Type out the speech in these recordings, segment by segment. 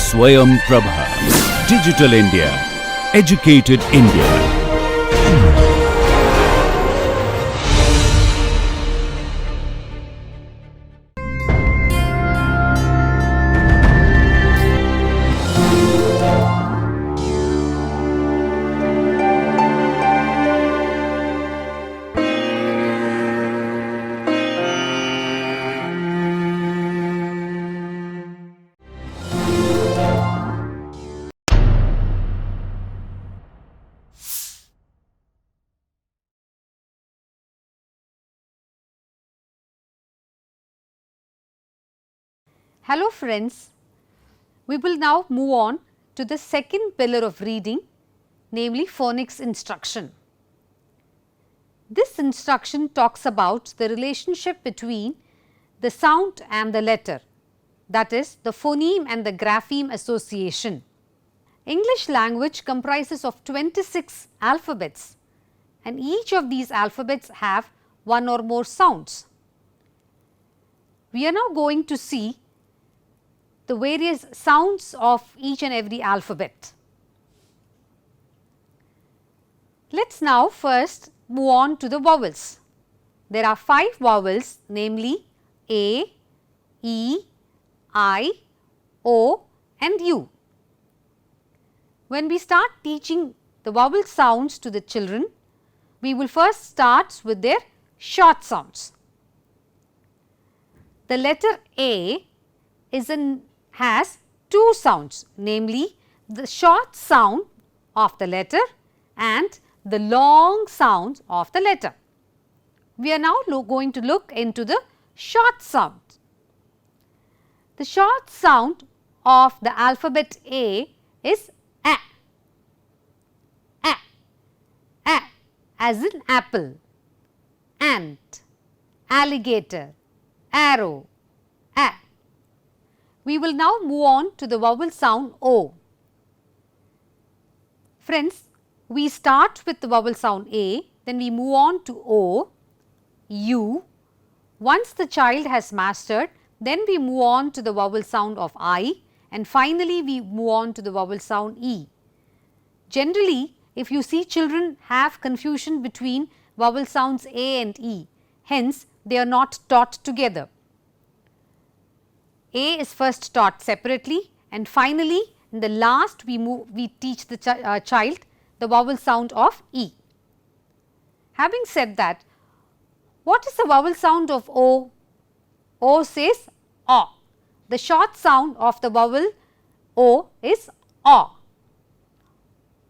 Swayam Prabha. Digital India. Educated India. Hello friends, we will now move on to the second pillar of reading, namely phonics instruction. This instruction talks about the relationship between the sound and the letter, that is the phoneme and the grapheme association. English language comprises of 26 alphabets and each of these alphabets have one or more sounds. We are now going to see the various sounds of each and every alphabet. Let us now first move on to the vowels. There are 5 vowels, namely A, E, I, O and U. When we start teaching the vowel sounds to the children, we will first start with their short sounds. The letter A has 2 sounds, namely the short sound of the letter and the long sound of the letter. We are now going to look into the short sound. The short sound of the alphabet A is A, A, A as in apple, ant, alligator, arrow, A. We will now move on to the vowel sound O. Friends, we start with the vowel sound A, then we move on to O, U. Once the child has mastered, then we move on to the vowel sound of I and finally we move on to the vowel sound E. Generally, if you see children have confusion between vowel sounds A and E, hence they are not taught together. A is first taught separately and finally in the last we teach the child the vowel sound of E. Having said that, what is the vowel sound of O? O says O. The short sound of the vowel O is O.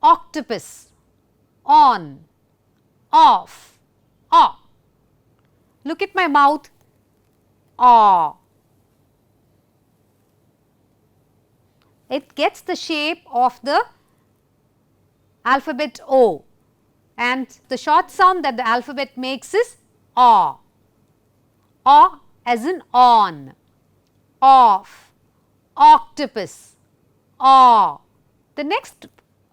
Octopus, on, off, O. Look at my mouth, O. It gets the shape of the alphabet O and the short sound that the alphabet makes is O. O as in on, off, octopus, O. The next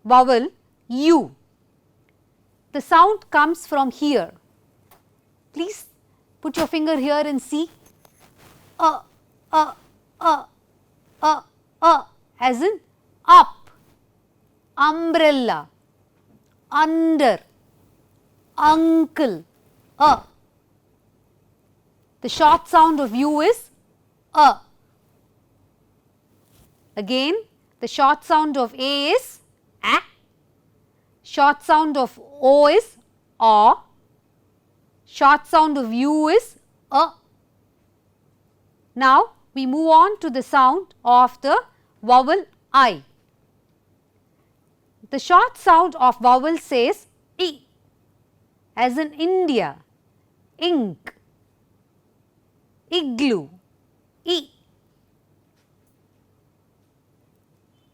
vowel U. The sound comes from here. Please put your finger here and see. As in up, umbrella, under, uncle, The short sound of U is A. Again, the short sound of A is A. Short sound of O is O. Short sound of U is A. Now, we move on to the sound of the vowel I. The short sound of vowel says I, as in India, ink, igloo, I.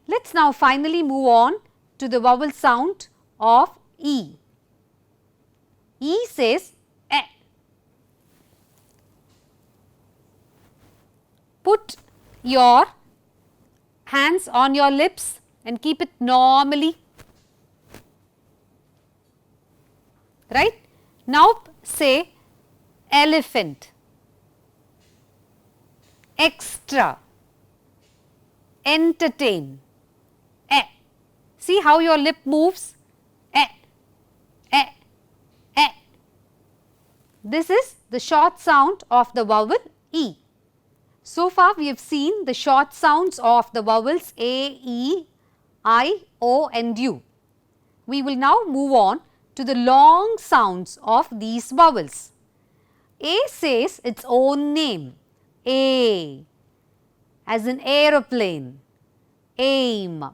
Let us now finally move on to the vowel sound of E. E says E. Put your hands on your lips and keep it normally, right. Now say elephant, extra, entertain. E. See how your lip moves? E, e, e. This is the short sound of the vowel E. So far we have seen the short sounds of the vowels A, E, I, O and U. We will now move on to the long sounds of these vowels. A says its own name, A, as in aeroplane, aim,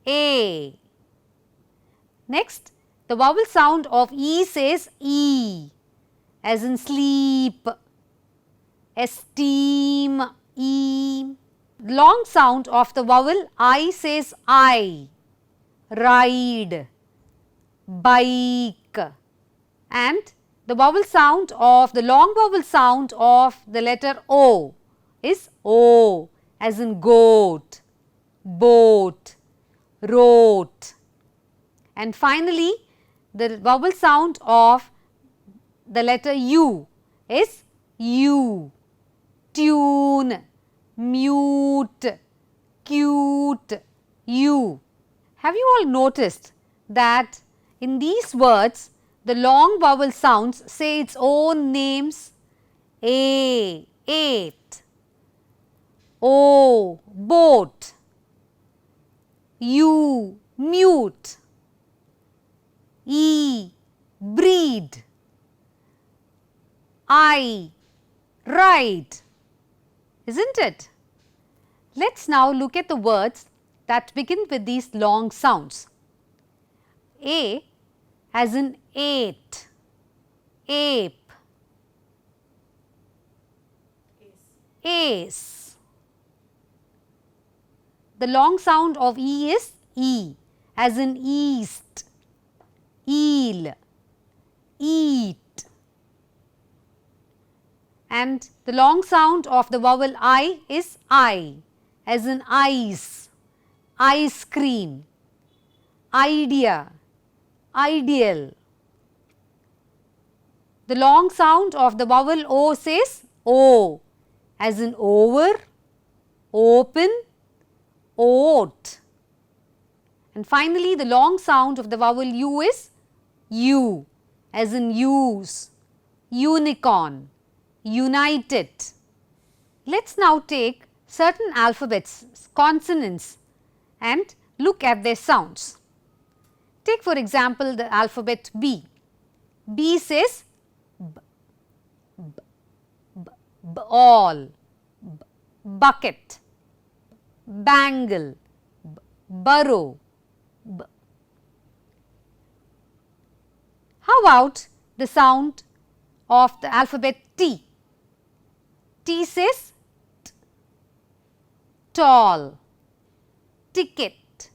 A. Next, the vowel sound of E says E, as in sleep, esteem, E. Long sound of the vowel I says I, ride, bike, and the vowel sound of the long vowel sound of the letter O is O, as in goat, boat, wrote. And finally, the vowel sound of the letter U is U, tune, mute, cute, U. Have you all noticed that in these words the long vowel sounds say its own names? A, ate, O, boat, U, mute, E, breed, I, ride, isn't it? Let us now look at the words that begin with these long sounds. A as in ate, ape, ace. The long sound of E is E, as in east, eel, eat. And the long sound of the vowel I is I, as in ice, ice cream, idea, ideal. The long sound of the vowel O says O, as in over, open, oat. And finally, the long sound of the vowel U is U, as in use, unicorn, united. Let us now take certain alphabets, consonants, and look at their sounds. Take for example the alphabet B. B says B, B, B, ball, B, bucket, bangle, B, burrow, B. How about the sound of the alphabet T? T says T, tall, ticket,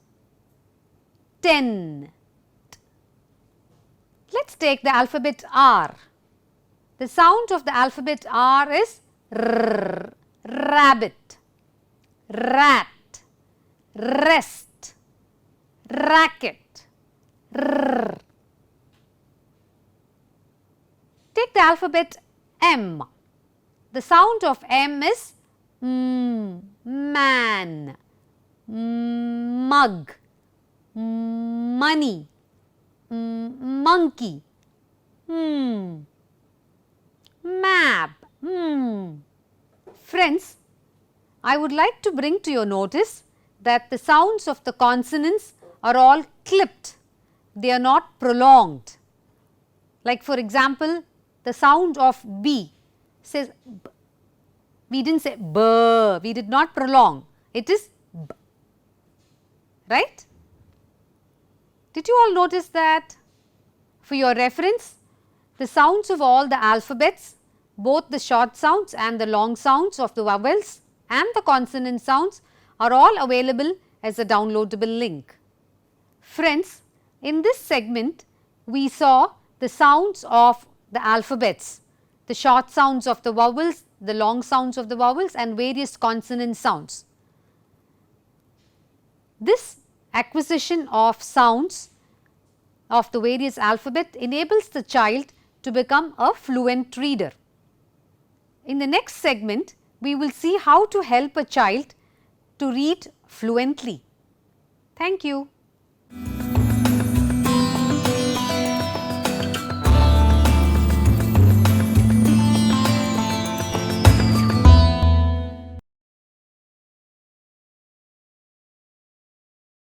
10. Let us take the alphabet R. The sound of the alphabet R is R, rabbit, rat, rest, racket, R. Take the alphabet M. The sound of M is man, mug, money, monkey, map. Friends, I would like to bring to your notice that the sounds of the consonants are all clipped, they are not prolonged. Like for example, the sound of B says B. We did not say B, we did not prolong, it is B, right? Did you all notice that? For your reference, the sounds of all the alphabets, both the short sounds and the long sounds of the vowels and the consonant sounds are all available as a downloadable link. Friends, in this segment, we saw the sounds of the alphabets, the short sounds of the vowels, the long sounds of the vowels and various consonant sounds. This acquisition of sounds of the various alphabet enables the child to become a fluent reader. In the next segment, we will see how to help a child to read fluently. Thank you.